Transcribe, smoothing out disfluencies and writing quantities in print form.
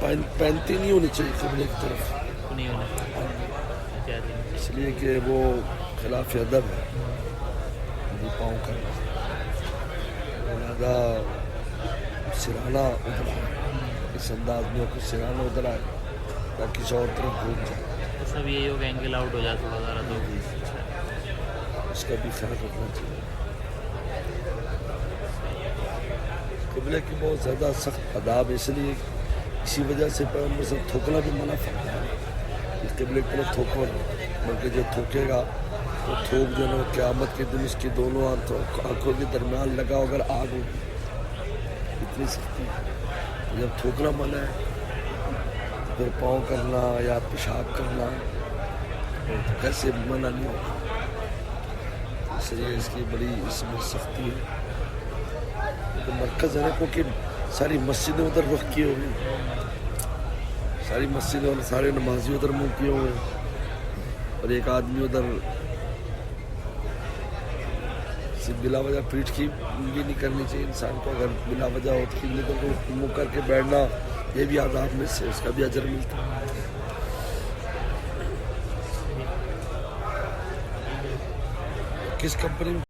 پہنتی نہیں ہونی چاہیے قبلے کی طرف، نہیں ہونا چاہیے. اس لیے کہ وہ خلاف ادب ہے پاؤں کرنا. لہٰذا سرانا ادھر آئے، اس انداز میں کچھ سرانا ادھر آئے تاکہ کسی اور طرف گھوم جائے. تو سب یہی ہو کہ اینگل آؤٹ ہو جائے تھوڑا ذرا، تو اس کا بھی خیال رکھنا چاہیے. قبلے کی بہت زیادہ سخت آداب، اس لیے اسی وجہ سے پیغمبر سے تھوکنا بھی منع فرمایا کہ قبلے کی طرف تھوکو نہیں، بلکہ جو تھوکے گا وہ تھوک جو ہے قیامت کے دن اس کی دونوں آنکھوں کے درمیان لگا اگر آگ ہوگی. اتنی سختی جب تھوکنا منع ہے پھر پاؤں کرنا یا پیشاب کرنا کیسے منع نہیں ہوگا. اس لیے اس کی بڑی اس میں سختی ہے. مرکز ہے نا، کیونکہ ساری مسجدیں ادھر رخ کیے ہوئے، ساری مسجدیں اور سارے نمازی ادھر منہ کیے ہوئے، اور ایک آدمی ادھر بلا وجہ پیٹھ کی بھی نہیں کرنی چاہیے انسان کو. اگر بلا وجہ ہوتی ہے تو منہ کر کے بیٹھنا یہ بھی آداب میں سے، اس کا بھی اجر ملتا ہے. کس کمپنی میں